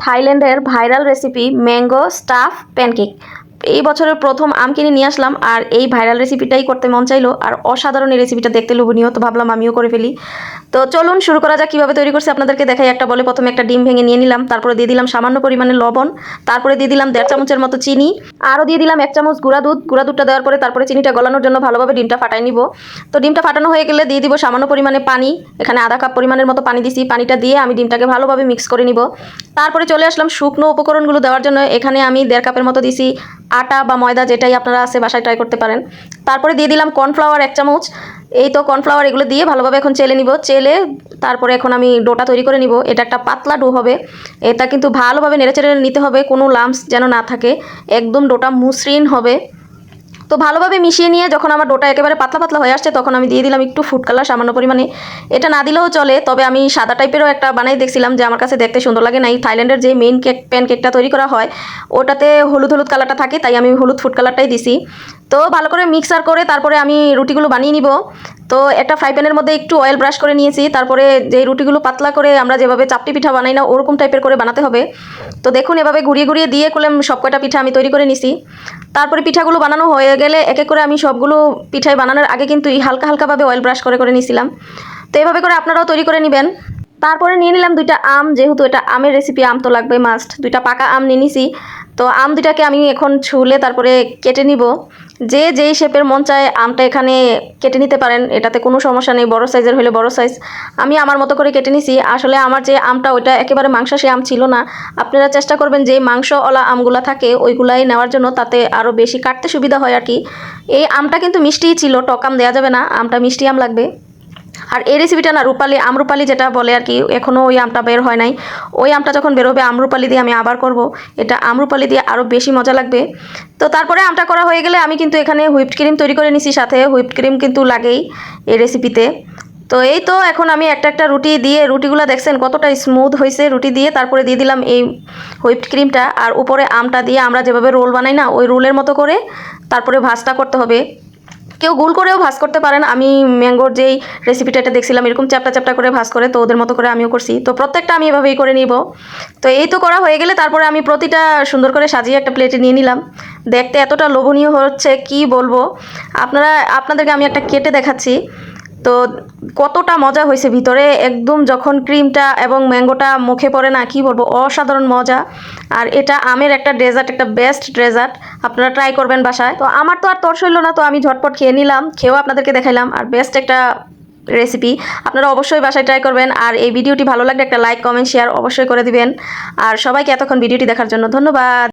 থাইল্যান্ডের viral recipe mango staff pancake. এই বছরের প্রথম আম কিনে নিয়ে আসলাম আর এই ভাইরাল রেসিপিটাই করতে মন চাইলো আর অসাধারণ এই রেসিপিটা দেখতে লোভনীয়, তো ভাবলাম আমিও করে ফেলি। তো চলুন শুরু করা যাক কীভাবে তৈরি করছি আপনাদেরকে দেখাই। একটা বলে প্রথমে একটা ডিম ভেঙে নিয়ে নিলাম, তারপরে দিয়ে দিলাম সামান্য পরিমাণে লবণ, তারপরে দিয়ে দিলাম 1.5 চামচের মতো চিনি, আরও দিয়ে দিলাম 1 চামচ গুঁড়া দুধ। গুঁড়া দুধটা দেওয়ার পরে তারপরে চিনিটা গলানোর জন্য ভালোভাবে ডিমটা ফাটাই নিব। তো ডিমটা ফাটানো হয়ে গেলে দিয়ে দিব সামান্য পরিমাণে পানি, এখানে আধা কাপ পরিমাণের মতো পানি দিছি। পানিটা দিয়ে আমি ডিমটাকে ভালোভাবে মিক্স করে নিব। তারপরে চলে আসলাম শুকনো উপকরণগুলো দেওয়ার জন্য। এখানে আমি 1.5 কাপের মতো দিছি আটা বা ময়দা, যেটাই আপনারা আছে বাসায় ট্রাই করতে পারেন। তারপরে দিয়ে দিলাম কর্নফ্লাওয়ার 1 চামচ। এই তো কর্নফ্লাওয়ার এগুলো দিয়ে ভালোভাবে এখন চেলে নিব। চেলে তারপরে এখন আমি ডোটা তৈরি করে নিব। এটা একটা পাতলা ডো হবে, এটা কিন্তু ভালোভাবে নেড়েচেড়ে নিতে হবে, কোনো লাম্পস যেন না থাকে, একদম ডোটা মসৃণ হবে। তো ভালোভাবে মিশিয়ে নিয়ে যখন আমার ডোটা একেবারে পাতলা পাতলা হয়ে আসছে তখন আমি দিয়ে দিলাম একটু ফুড কালার সামান্য পরিমাণে। এটা না দিলেও চলে, তবে আমি সাদা টাইপেরও একটা বানাই দেখছিলাম যে আমার কাছে দেখতে সুন্দর লাগে নাই। থাইল্যান্ডের যে মেইন প্যান কেকটা তৈরি করা হয় ওটাতে হলুদ হলুদ কালারটা থাকে, তাই আমি হলুদ ফুড কালারটাই দিছি। তো ভালো করে মিক্সার করে তারপরে আমি রুটিগুলো বানিয়ে নিব। তো একটা ফ্রাই প্যানের মধ্যে একটু অয়েল ব্রাশ করে নিয়েছি। তারপরে যে রুটিগুলো পাতলা করে আমরা যেভাবে চাপটি পিঠা বানাই না ওরকম টাইপের করে বানাতে হবে। তো দেখুন এভাবে ঘুরিয়ে ঘুরিয়ে দিয়ে করলাম সব কয়টা পিঠা আমি তৈরি করে নিছি। তারপরে পিঠাগুলো বানানো হয়ে গেলে এক এক করে আমি সবগুলো পিঠাই বানানোর আগে কিন্তু হালকা হালকাভাবে অয়েল ব্রাশ করে করে নিছিলাম। তো এভাবে করে আপনারাও তৈরি করে নেবেন। তারপরে নিয়ে নিলাম 2টা আম, যেহেতু এটা আমের রেসিপি আম তো লাগবে মাস্ট। 2টা পাকা আম নিয়ে নিছি। তো আম 2টাকে আমি এখন ছুলে তারপরে কেটে নিব। যে যেই শেপের মন চায় আমটা এখানে কেটে নিতে পারেন, এটাতে কোনো সমস্যা নেই। বড় সাইজের হলে বড় সাইজ, আমি আমার মতো করে কেটে নিছি। আসলে আমার যে আমটা ওইটা একেবারে মাংসাশী আম ছিল না। আপনারা চেষ্টা করবেন যে মাংসওয়ালা আমগুলা থাকে ওইগুলাই নেওয়ার জন্য, তাতে আরও বেশি কাটতে সুবিধা হয় আর কি। এই আমটা কিন্তু মিষ্টিই ছিল, টক আম দেওয়া যাবে না, আমটা মিষ্টি আম লাগবে। আর এই রেসিপিটা না রূপালি আমরুপালি যেটা বলে আর কি, এখনও ওই আমটা বের হয় নাই। ওই আমটা যখন বেরোবে আমরুপালি দিয়ে আমি আবার করব। এটা আমরুপালি দিয়ে আরও বেশি মজা লাগবে। তো তারপরে আমটা করা হয়ে গেলে আমি কিন্তু এখানে হুইপড ক্রিম তৈরি করে নিছি, সাথে হুইপড ক্রিম কিন্তু লাগেই এই রেসিপিতে। তো এই তো এখন আমি একটা একটা রুটি দিয়ে, রুটিগুলো দেখছেন কতটা স্মুথ হয়েছে রুটি দিয়ে। তারপরে দিয়ে দিলাম এই হুইপড ক্রিমটা, আর উপরে আমটা দিয়ে আমরা যেভাবে রোল বানাই না ওই রোলের মতো করে তারপরে ভাজটা করতে হবে। কেউ গোল করেও ভাজ করতে পারেন। আমি ম্যাঙ্গোর যেই রেসিপিটা এটা দেখছিলাম এরকম চ্যাপটা চ্যাপটা করে ভাজ করে, তো ওদের মতো করে আমিও করছি। তো প্রত্যেকটা আমি এভাবেই করে নিব। তো এই তো করা হয়ে গেলে তারপরে আমি প্রতিটা সুন্দর করে সাজিয়ে একটা প্লেটে নিয়ে নিলাম। দেখতে এতটা লোভনীয় হচ্ছে কি বলবো। আপনাদেরকে আমি একটা কেটে দেখাচ্ছি। তো কতটা মজা হয়েছে ভিতরে, একদম যখন ক্রিমটা এবং ম্যাঙ্গোটা মুখে পড়ে না কি বলবো, অসাধারণ মজা। আর এটা আমের একটা ডেজার্ট, একটা বেস্ট ডেজার্ট, আপনারা ট্রাই করবেন বাসায়। তো আমার তো আর তর সইল না, তো আমি ঝটপট খেয়ে নিলাম, খেয়েও আপনাদেরকে দেখাইলাম। আর বেস্ট একটা রেসিপি, আপনারা অবশ্যই বাসায় ট্রাই করবেন। আর এই ভিডিওটি ভালো লাগলে একটা লাইক কমেন্ট শেয়ার অবশ্যই করে দিবেন। আর সবাইকে এতক্ষণ ভিডিওটি দেখার জন্য ধন্যবাদ।